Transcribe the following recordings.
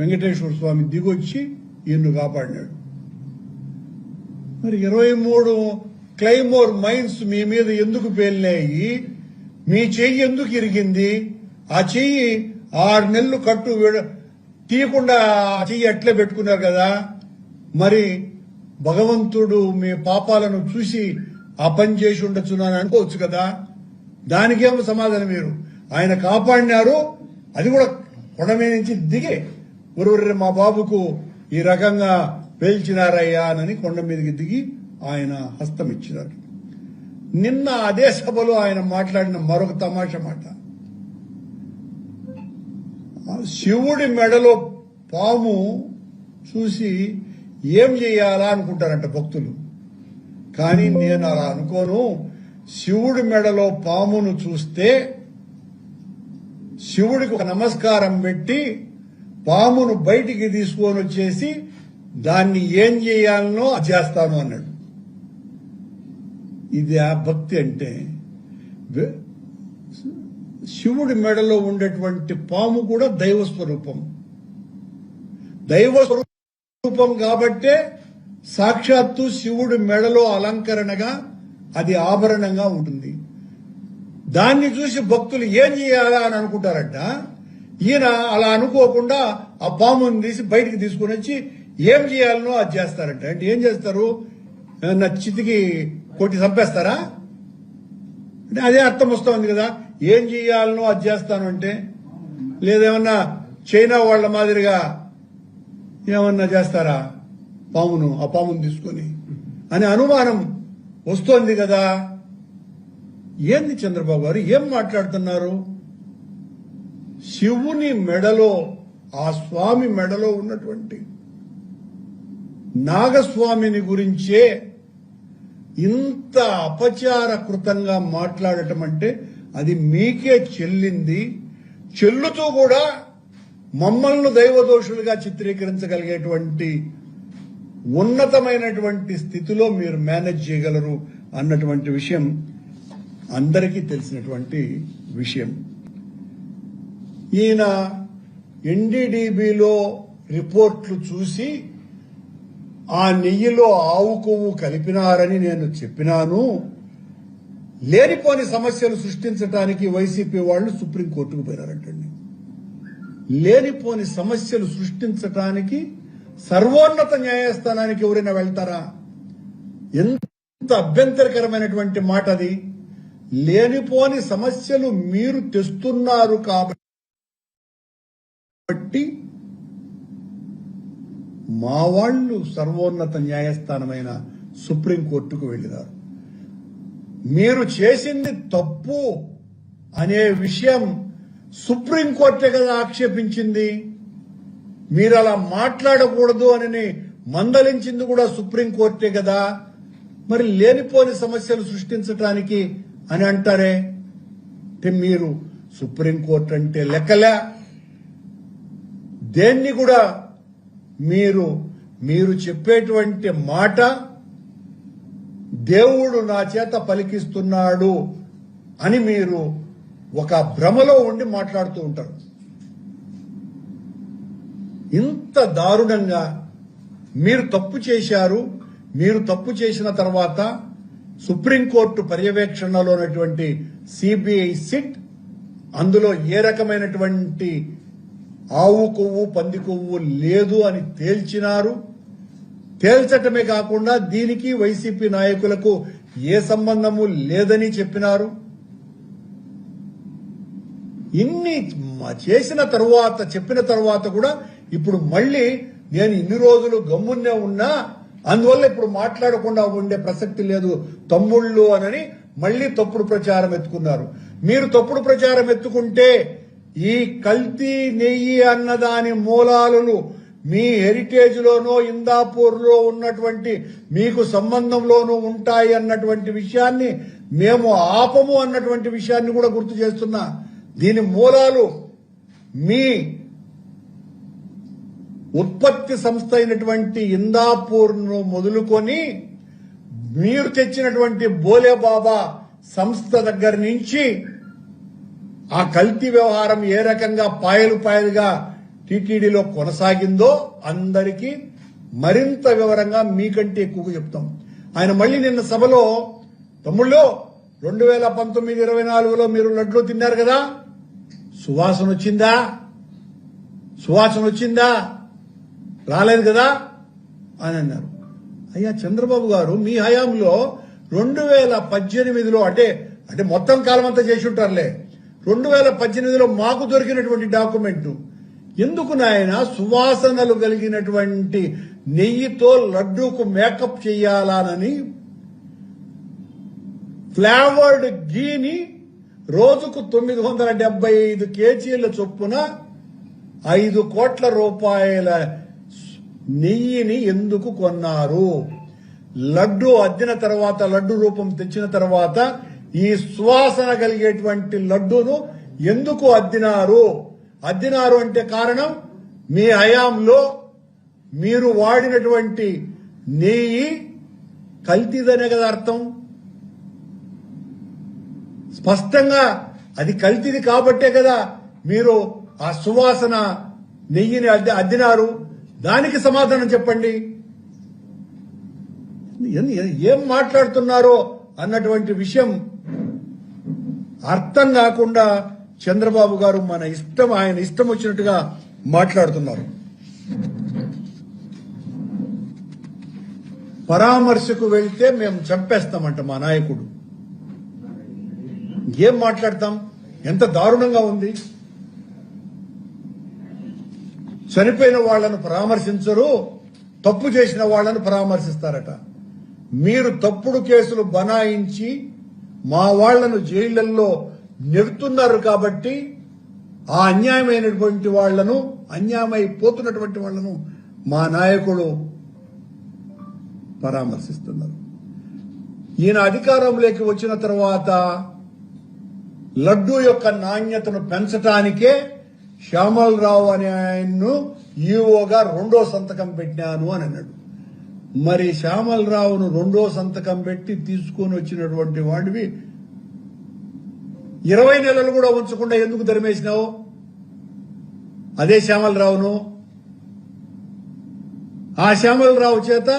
వెంకటేశ్వర స్వామి దిగొచ్చి ఈయన్ను కాపాడినాడు. మరి 23 claymore mines మీ మీద ఎందుకు పేలినాయి? మీ చెయ్యి ఎందుకు ఇరిగింది? ఆ చెయ్యి 6 నెలలు కట్టు తీయకుండా ఆ చెయ్యి అట్లే పెట్టుకున్నారు కదా. మరి భగవంతుడు మీ పాపాలను చూసి ఆ పని చేసి ఉండొచ్చు అని అనుకోవచ్చు కదా. దానికేమో సమాధానం మీరు. ఆయన కాపాడినారు, అది కూడా కొండ మీద నుంచి దిగే ఒరువర్రి మా బాబుకు ఈ రకంగా పేల్చినారయ్యా అని కొండ మీదకి దిగి ఆయన హస్తం ఇచ్చినారు. నిన్న అదే సభలో ఆయన మాట్లాడిన మరొక తమాషా మాట, శివుడి మెడలో పాము చూసి ఏం చేయాలా అనుకుంటారంట భక్తులు. కానీ నేను అలా అనుకోను. శివుడి మెడలో పామును చూస్తే శివుడికి ఒక నమస్కారం పెట్టి పామును బయటికి తీసుకొని వచ్చేసి దాన్ని ఏం చేయాలనో చేస్తాను అన్నాడు. ఇది ఆ భక్తి అంటే. శివుడి మెడలో ఉండేటువంటి పాము కూడా దైవ స్వరూపం. దైవ స్వరూపం కాబట్టే సాక్షాత్తు శివుడి మెడలో అలంకరణగా అది ఆభరణంగా ఉంటుంది. దాన్ని చూసి భక్తులు ఏం చేయాలా అని అనుకుంటారంట. ఈయన అలా అనుకోకుండా ఆ పాముని తీసి బయటికి తీసుకుని వచ్చి ఏం చేయాలనో అది చేస్తారంట. అంటే ఏం చేస్తారు? నా చితికి కొట్టి చంపేస్తారా? అంటే అదే అర్థం వస్తుంది కదా. ఏం చేయాలనో అది చేస్తాను అంటే, లేదేమన్నా చైనా వాళ్ల మాదిరిగా ఏమన్నా చేస్తారా ఆ పామును తీసుకొని అని అనుమానం వస్తోంది కదా. ఏంది చంద్రబాబు గారు ఏం మాట్లాడుతున్నారు? శివుని మెడలో, ఆ స్వామి మెడలో ఉన్నటువంటి నాగస్వామిని గురించే ఇంత అపచారకృతంగా మాట్లాడటం అంటే అది మీకే చెల్లింది. చెల్లుతూ కూడా మమ్మల్ని దైవదోషులుగా చిత్రీకరించగలిగేటువంటి ఉన్నతమైనటువంటి స్థితిలో మీరు మేనేజ్ చేయగలరు అన్నటువంటి విషయం అందరికీ తెలిసినటువంటి విషయం. ఈయన ఎన్డీడీబీలో రిపోర్ట్లు చూసి ఆ నెయ్యిలో ఆవు కొవ్వు కలిపినారని నేను చెప్పినాను. లేనిపోని సమస్యలు సృష్టించడానికి వైసీపీ వాళ్ళు సుప్రీంకోర్టుకు పోయినారంటండి. లేనిపోని సమస్యలు సృష్టించడానికి సర్వోన్నత న్యాయస్థానానికి ఎవరైనా వెళ్తారా? ఎంత అభ్యంతరకరమైనటువంటి మాట అది. లేనిపోని సమస్యలు మీరు తెస్తున్నారు కాబట్టి మా వాళ్ళు సర్వోన్నత న్యాయస్థానమైన సుప్రీంకోర్టుకు వెళ్లినారు. మీరు చేసింది తప్పు అనే విషయం సుప్రీంకోర్టే కదా ఆక్షేపించింది. మీరు అలా మాట్లాడకూడదు అని మందలించింది కూడా సుప్రీంకోర్టే కదా. మరి లేనిపోని సమస్యలు సృష్టించడానికి అని అంటారే. మీరు సుప్రీంకోర్టు అంటే లెక్కలే. దేన్ని కూడా మీరు చెప్పేటువంటి మాట దేవుడు నా చేత పలికిస్తున్నాడు అని మీరు ఒక భ్రమలో ఉండి మాట్లాడుతూ ఉంటారు. ఇంత దారుణంగా మీరు తప్పు చేశారు. మీరు తప్పు చేసిన తర్వాత సుప్రీంకోర్టు పర్యవేక్షణలో ఉన్నటువంటి సిబిఐ సిట్ అందులో ఏ రకమైనటువంటి ఆవు కొవ్వు పంది కొవ్వు లేదు అని తేల్చినారు. తేల్చటమే కాకుండా దీనికి వైసీపీ నాయకులకు ఏ సంబంధము లేదని చెప్పినారు. ఇన్ని చేసిన తరువాత, చెప్పిన తరువాత కూడా ఇప్పుడు మళ్లీ నేను ఇన్ని రోజులు గమ్మున్నే ఉన్నా, అందువల్ల ఇప్పుడు మాట్లాడకుండా ఉండే ప్రసక్తి లేదు తమ్ముళ్ళు అని మళ్లీ తప్పుడు ప్రచారం ఎత్తుకున్నారు. మీరు తప్పుడు ప్రచారం ఎత్తుకుంటే ఈ కల్తీ నెయ్యి అన్నదాని మూలాలు మీ హెరిటేజ్ లోనో ఇందాపూర్ లో ఉన్నటువంటి మీకు సంబంధంలోనూ ఉంటాయి అన్నటువంటి విషయాన్ని మేము ఆపము అన్నటువంటి విషయాన్ని కూడా గుర్తు చేస్తున్నా. దీని మూలాలు మీ ఉత్పత్తి సంస్థ అయినటువంటి ఇందాపూర్ ను మొదలుకొని మీరు తెచ్చినటువంటి బోలేబాబా సంస్థ దగ్గర నుంచి ఆ కల్తీ వ్యవహారం ఏ రకంగా పాయలుగా టీటీడీలో కొనసాగిందో అందరికీ మరింత వివరంగా మీకంటే ఎక్కువగా చెప్తాం. ఆయన మళ్ళీ నిన్న సభలో తమ్ముళ్ళు 2019-24లో మీరు లడ్లు తిన్నారు కదా, సువాసన వచ్చిందా రాలేదు కదా అని అన్నారు. అయ్యా చంద్రబాబు గారు, మీ హయాంలో 2018లో అంటే మొత్తం కాలం అంతా చేసి ఉంటారులే, 2018లో మాకు దొరికినటువంటి డాక్యుమెంట్ ఎందుకు నాయన సువాసనలు కలిగినటువంటి నెయ్యితో లడ్డూకు మేకప్ చెయ్యాలని ఫ్లేవర్డ్ గీని రోజుకు 975 కేజీల చొప్పున 5 కోట్ల రూపాయల నెయ్యిని ఎందుకు కొన్నారు? లడ్డు అద్దిన తర్వాత, లడ్డు రూపం తెచ్చిన తర్వాత ఈ సువాసన కలిగేటువంటి లడ్డూను ఎందుకు అద్దినారు అంటే కారణం మీ హయాంలో మీరు వాడినటువంటి నెయ్యి కల్తీదనే కదా అర్థం. స్పష్టంగా అది కల్తీది కాబట్టే కదా మీరు ఆ సువాసన నెయ్యిని అద్దినారు. దానికి సమాధానం చెప్పండి. ఏం మాట్లాడుతున్నారో అన్నటువంటి విషయం అర్థం కాకుండా చంద్రబాబు గారు ఆయన ఇష్టం వచ్చినట్టుగా మాట్లాడుతున్నారు. పరామర్శకు వెళ్తే మేము చంపేస్తామంట మా నాయకుడు. ఏం మాట్లాడతాం? ఎంత దారుణంగా ఉంది. చనిపోయిన వాళ్లను పరామర్శించరు, తప్పు చేసిన వాళ్లను పరామర్శిస్తారట. మీరు తప్పుడు కేసులు బనాయించి మా వాళ్లను జైళ్లలో నెడుతున్నారు కాబట్టి ఆ అన్యాయమైనటువంటి వాళ్లను, అన్యాయమైపోతున్నటువంటి వాళ్లను మా నాయకుడు పరామర్శిస్తున్నారు. ఈయన అధికారంలోకి వచ్చిన తర్వాత లడ్డూ యొక్క నాణ్యతను పెంచడానికే శ్యామలరావు అనే ఆయన్ను ఈఓగా 2వ సంతకం పెట్టాను అని అన్నాడు. మరి శ్యామలరావును 2వ సంతకం పెట్టి తీసుకొని వచ్చినటువంటి వాడివి 20 నెలలు కూడా ఉంచకుండా ఎందుకు ధర్మేసినావు? అదే శ్యామలరావును, ఆ శ్యామలరావు చేత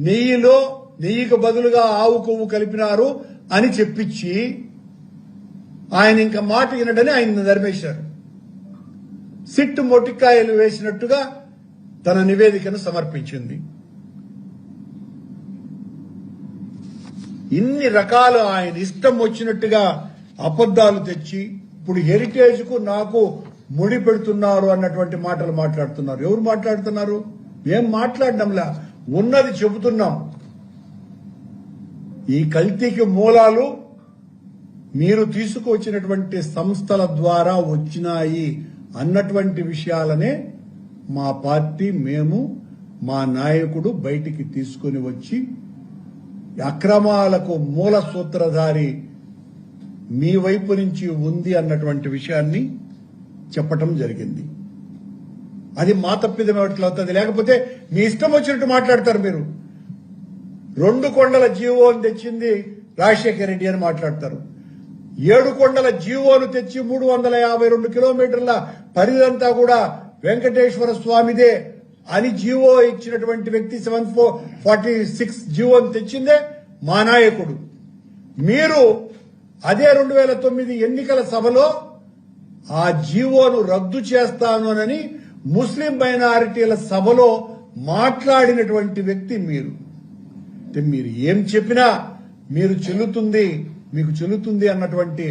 నెయ్యికి బదులుగా ఆవు కొవ్వు కలిపినారు అని చెప్పించి ఆయన ఇంకా మాట వినడని ఆయన ధర్మేశారు. సిట్ మొటికాయలు వేసినట్టుగా తన నివేదికను సమర్పించింది. ఇన్ని రకాలు ఆయన ఇష్టం వచ్చినట్టుగా అబద్దాలు తెచ్చి ఇప్పుడు హెరిటేజ్ కు నాకు ముడి పెడుతున్నారు అన్నటువంటి మాటలు మాట్లాడుతున్నారు. ఎవరు మాట్లాడుతున్నారు? మేం మాట్లాడడంలా, ఉన్నది చెబుతున్నాం. ఈ కల్తీకి మూలాలు మీరు తీసుకువచ్చినటువంటి సంస్థల ద్వారా వచ్చినాయి అన్నటువంటి విషయాలనే మా పార్టీ, మేము, మా నాయకుడు బయటికి తీసుకుని వచ్చి అక్రమాలకు మూల సూత్రధారి మీ వైపు నుంచి ఉంది అన్నటువంటి విషయాన్ని చెప్పటం జరిగింది. అది మా తప్పిదం ఎట్లవుతుంది? లేకపోతే మీ ఇష్టం వచ్చినట్టు మాట్లాడతారు. మీరు 2 కొండల జీవోను తెచ్చింది రాజశేఖర రెడ్డి అని మాట్లాడతారు. 7 కొండల జీవోను తెచ్చి 352 కిలోమీటర్ల పరిధంతా కూడా వెంకటేశ్వర స్వామిదే అని జీవో ఇచ్చినటువంటి వ్యక్తి 746 జీవోను తెచ్చిందే మా నాయకుడు. మీరు అదే 2009 ఎన్నికల సభలో ఆ జీవోను రద్దు చేస్తానని ముస్లిం మైనారిటీల సభలో మాట్లాడినటువంటి వ్యక్తి మీరు. మీరు ఏం చెప్పినా మీకు చెల్లుతుంది అన్నటువంటి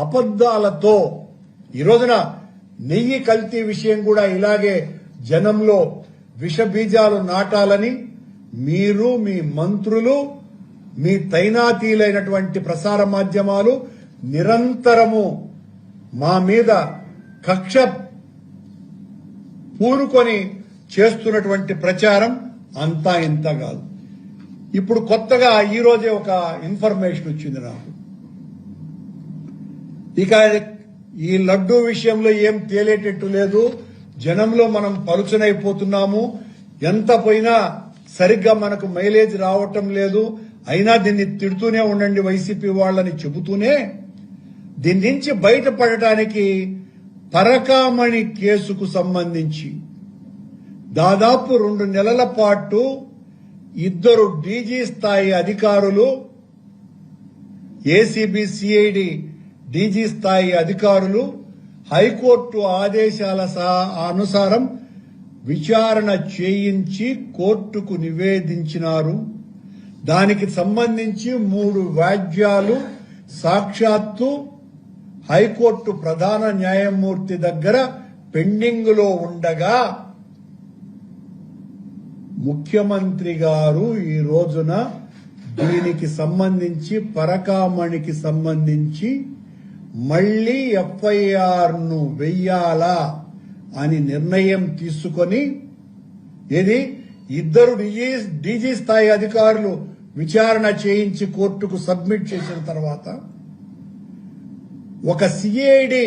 అబద్దాలతో ఈ రోజున నెయ్యి కల్తీ విషయం కూడా ఇలాగే జనంలో విష బీజాలు నాటాలని మీరు, మీ మంత్రులు, మీ తైనాతీలైనటువంటి ప్రసార మాధ్యమాలు నిరంతరము మా మీద కక్ష పూనుకొని చేస్తున్నటువంటి ప్రచారం అంతా ఇంత కాదు. ఇప్పుడు కొత్తగా ఈ రోజే ఒక ఇన్ఫర్మేషన్ వచ్చింది నాకు. ఇక ఈ లడ్డూ విషయంలో ఏం తేలేటట్టు లేదు. జనంలో మనం పలుచనైపోతున్నాము. ఎంత పోయినా సరిగ్గా మనకు మైలేజ్ రావటం లేదు. అయినా దీన్ని తిడుతూనే ఉండండి వైసీపీ వాళ్ళని చెబుతూనే దీని నుంచి బయటపడటానికి పరకామణి కేసుకు సంబంధించి దాదాపు 2 నెలల పాటు ఇద్దరు డీజీ స్థాయి అధికారులు, ఏసీబీ సిఐడి డీజీ స్థాయి అధికారులు హైకోర్టు ఆదేశాల అనుసారం విచారణ చేయించి కోర్టుకు నివేదించినారు. దానికి సంబంధించి 3 వ్యాజ్యాలు సాక్షాత్తు హైకోర్టు ప్రధాన న్యాయమూర్తి దగ్గర పెండింగ్ లో ఉండగా ముఖ్యమంత్రి గారు ఈ రోజున దీనికి సంబంధించి పరకామణికి సంబంధించి మళ్లీ ఎఫ్ఐఆర్ ను వెయ్యాలా అని నిర్ణయం తీసుకొని ఇద్దరు డీజీ స్థాయి అధికారులు విచారణ చేయించి కోర్టుకు సబ్మిట్ చేసిన తర్వాత ఒక సిఐడి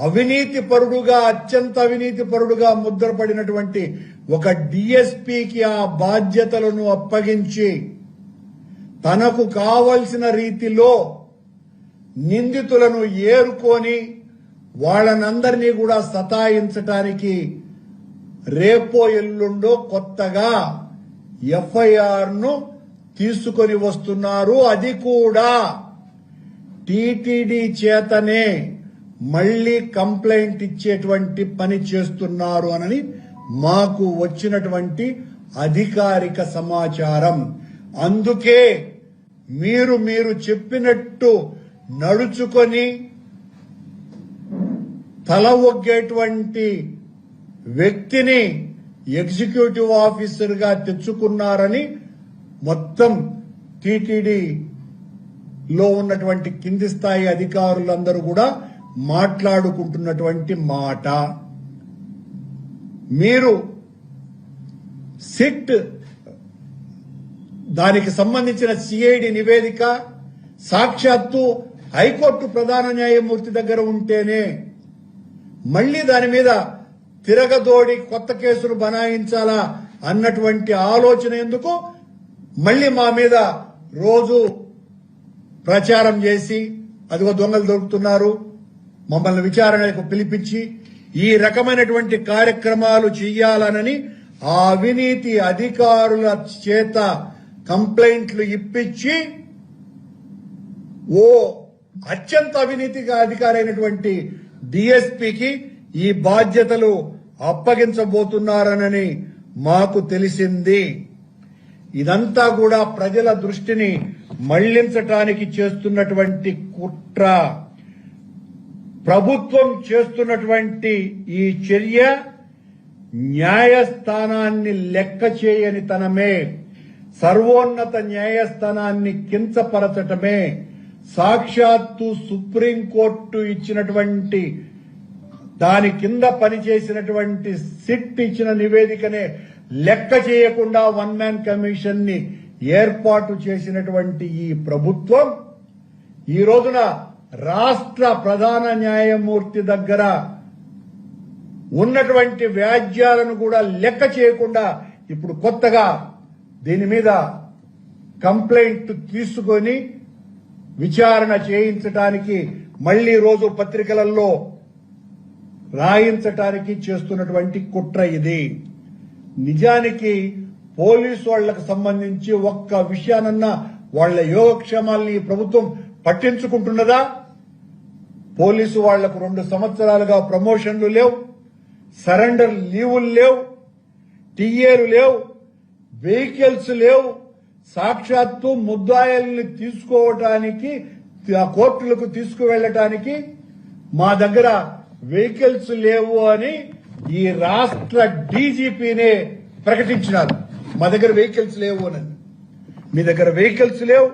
అవినీతి పరుడుగా, అత్యంత అవినీతి పరుడుగా ముద్రపడినటువంటి ఒక డిఎస్పీకి ఆ బాధ్యతలను అప్పగించి తనకు కావలసిన రీతిలో నిందితులను ఏరుకొని వాళ్ళనందరినీ కూడా సతాయించటానికి రేపో ఎల్లుండో కొత్తగా ఎఫ్ఐఆర్ ను తీసుకొని వస్తున్నారు. అది కూడా టీటీడీ చేతనే మళ్లీ కంప్లైంట్ ఇచ్చేటువంటి పని చేస్తున్నారు అని మాకు వచ్చినటువంటి అధికారిక సమాచారం. అందుకే మీరు చెప్పినట్టు నడుచుకొని తల ఒగ్గేటువంటి వ్యక్తిని ఎగ్జిక్యూటివ్ ఆఫీసర్ గా తెచ్చుకున్నారని మొత్తం టీటీడీలో ఉన్నటువంటి కింది స్థాయి అధికారులందరూ కూడా మాట్లాడుకుంటున్నటువంటి మాట. మీరు సిట్ దానికి సంబంధించిన సిఐడి నివేదిక సాక్షాత్తు హైకోర్టు ప్రధాన న్యాయమూర్తి దగ్గర ఉంటేనే మళ్లీ దాని మీద తిరగదోడి కొత్త కేసులు బనాయించాలా అన్నటువంటి ఆలోచన ఎందుకు? మళ్లీ మా మీద రోజు ప్రచారం చేసి అదిగో దొంగలు దొరుకుతున్నారు, మమ్మల్ని విచారణకు పిలిపించి ఈ రకమైనటువంటి కార్యక్రమాలు చెయ్యాలనని ఆ అవినీతి అధికారుల చేత కంప్లైంట్లు ఇప్పించి ఓ అత్యంత అవినీతిగా అధికారైనటువంటి డిఎస్పీకి ఈ బాధ్యతలు అప్పగించబోతున్నారనని మాకు తెలిసింది. ఇదంతా కూడా ప్రజల దృష్టిని మళ్లించటానికి చేస్తున్నటువంటి కుట్ర. ప్రభుత్వం చేస్తున్నటువంటి ఈ చర్య న్యాయస్థానాన్ని లెక్క చేయని తనమే, సర్వోన్నత న్యాయస్థానాన్ని కించపరచటమే, సాక్షాత్తు సుప్రీంకోర్టు ఇచ్చినటువంటి దాని కింద పనిచేసినటువంటి సిట్ ఇచ్చిన నివేదికనే లెక్క చేయకుండా 1 మ్యాన్ కమిషన్ ని ఏర్పాటు చేసినటువంటి ఈ ప్రభుత్వం ఈ రోజున రాష్ట్ర ప్రధాన న్యాయమూర్తి దగ్గర ఉన్నటువంటి వ్యాజ్యాలను కూడా లెక్క చేయకుండా ఇప్పుడు కొత్తగా దీని మీద కంప్లైంట్ తీసుకొని విచారణ చేయించడానికి మళ్లీ రోజు పత్రికలలో రాయించటానికి చేస్తున్నటువంటి కుట్ర ఇది. నిజానికి పోలీసు వాళ్లకు సంబంధించి ఒక్క విషయానన్నా వాళ్ల యోగక్షేమాల్ని ప్రభుత్వం పట్టించుకుంటున్నదా? పోలీసు వాళ్లకు 2 సంవత్సరాలుగా ప్రమోషన్లు లేవు, సరెండర్ లీవులు లేవు, టీఏలు లేవు, వెహికల్స్ లేవు. సాక్షాత్తు ముద్దాయిల్ని తీసుకోవటానికి కోర్టులకు తీసుకువెళ్లటానికి మా దగ్గర వెహికల్స్ లేవు అని ఈ రాష్ట్ర డీజీపీనే ప్రకటించినారు. మా దగ్గర వెహికల్స్ లేవు అని. మీ దగ్గర వెహికల్స్ లేవు.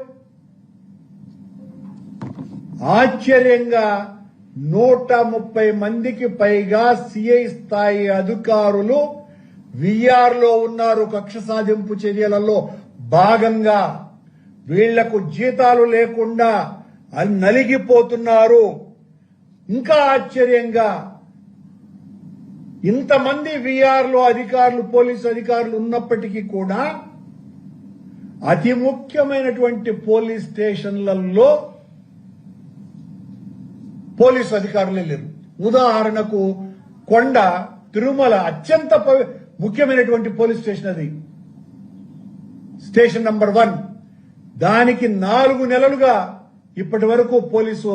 ఆశ్చర్యంగా 130 మందికి పైగా సిఐ స్థాయి అధికారులు విఆర్ లో ఉన్నారు. కక్ష సాధింపు చర్యలలో భాగంగా వీళ్లకు జీతాలు లేకుండా నలిగిపోతున్నారు. ఇంకా ఆశ్చర్యంగా ఇంతమంది విఆర్ లో అధికారులు, పోలీసు అధికారులు ఉన్నప్పటికీ కూడా అతి ముఖ్యమైనటువంటి పోలీస్ స్టేషన్లలో పోలీసు అధికారులే లేరు. ఉదాహరణకు కొండ, తిరుమల అత్యంత ముఖ్యమైనటువంటి పోలీస్ స్టేషన్ అది, స్టేషన్ నంబర్ 1. దానికి 4 నెలలుగా ఇప్పటి వరకు పోలీసు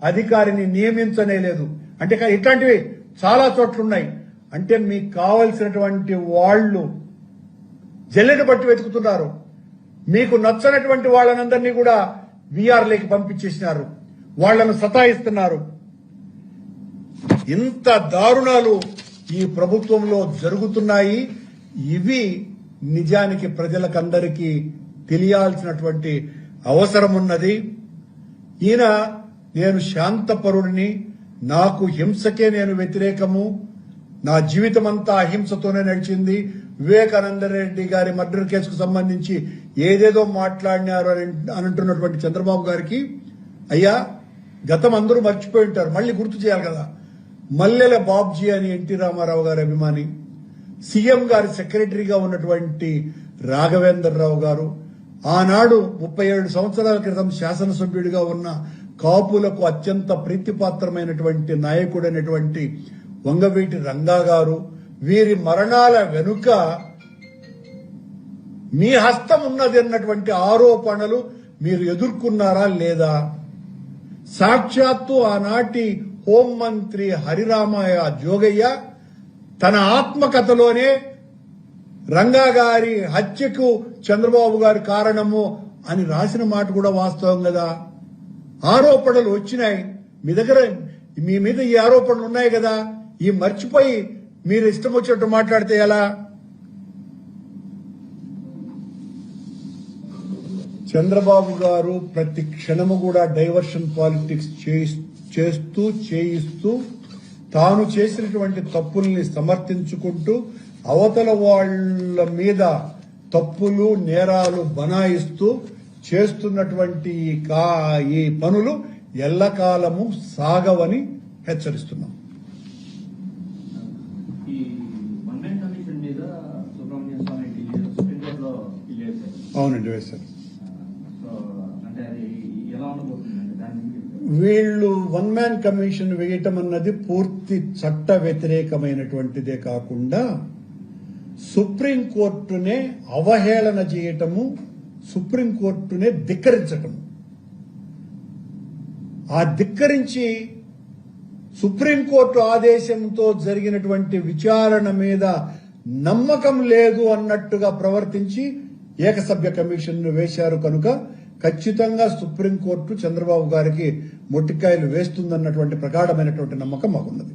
అధికారిని నియమించనే లేదు. అంటే ఇట్లాంటివి చాలా చోట్లున్నాయి. అంటే మీకు కావలసినటువంటి వాళ్ళు జల్లెడ బట్టి వెతుకుతున్నారు. మీకు నచ్చనటువంటి వాళ్ళనందరినీ కూడా వీఆర్లేకి పంపించేసినారు, వాళ్లను సతాయిస్తున్నారు. ఇంత దారుణాలు ఈ ప్రభుత్వంలో జరుగుతున్నాయి. ఇవి నిజానికి ప్రజలకందరికీ తెలియాల్సినటువంటి అవసరం ఉన్నది. ఈయన నేను శాంతపరుడిని, నాకు హింసకే నేను వ్యతిరేకము, నా జీవితం అంతా అహింసతోనే నడిచింది. వివేకానంద రెడ్డి గారి మర్డర్ కేసుకు సంబంధించి ఏదేదో మాట్లాడినారు అని అంటున్నటువంటి చంద్రబాబు గారికి, అయ్యా గతం అందరూ మర్చిపోయి ఉంటారు, మళ్ళీ గుర్తు చేయాలి కదా. మల్లెల బాబ్జీ అని ఎన్టీ రామారావు గారి అభిమాని, సీఎం గారి సెక్రటరీగా ఉన్నటువంటి రాఘవేంద్రరావు గారు, ఆనాడు 37 సంవత్సరాల క్రితం శాసనసభ్యుడిగా ఉన్న కాపులకు అత్యంత ప్రీతిపాత్రమైనటువంటి నాయకుడైనటువంటి వంగవీటి రంగా గారు, వీరి మరణాల వెనుక మీ హస్తం ఉన్నది అన్నటువంటి ఆరోపణలు మీరు ఎదుర్కొన్నారా లేదా? సాక్షాత్తు ఆనాటి హోంమంత్రి హరిరామయ్య జోగయ్య తన ఆత్మకథలోనే రంగా గారి హత్యకు చంద్రబాబు గారి కారణము అని రాసిన మాట కూడా వాస్తవం కదా. ఆరోపణలు వచ్చినాయి మీ మీద ఈ ఆరోపణలు ఉన్నాయి కదా. ఈ మర్చిపోయి మీరు ఇష్టం వచ్చినట్టు మాట్లాడితే ఎలా? చంద్రబాబు గారు ప్రతి క్షణము కూడా డైవర్షన్ పాలిటిక్స్ చేయిస్తూ తాను చేసినటువంటి తప్పుల్ని సమర్థించుకుంటూ అవతల వాళ్ల మీద తప్పులు నేరాలు బనాయిస్తూ చేస్తున్నటువంటి ఈ పనులు ఎల్లకాలము సాగవని హెచ్చరిస్తున్నాం. అవునండి, వేశారు. వీళ్ళు 1 మ్యాన్ కమిషన్ వేయటం అన్నది పూర్తి చట్ట వ్యతిరేకమైనటువంటిదే కాకుండా సుప్రీంకోర్టునే అవహేళన చేయటము, సుప్రీంకోర్టునే ధిక్కరించటం. ఆ ధిక్కరించి సుప్రీంకోర్టు ఆదేశంతో జరిగినటువంటి విచారణ మీద నమ్మకం లేదు అన్నట్టుగా ప్రవర్తించి ఏకసభ్య కమిషన్ వేశారు. కనుక ఖచ్చితంగా సుప్రీంకోర్టు చంద్రబాబు గారికి మొట్టికాయలు వేస్తుందన్నటువంటి ప్రగాఢమైనటువంటి నమ్మకం మాకున్నది.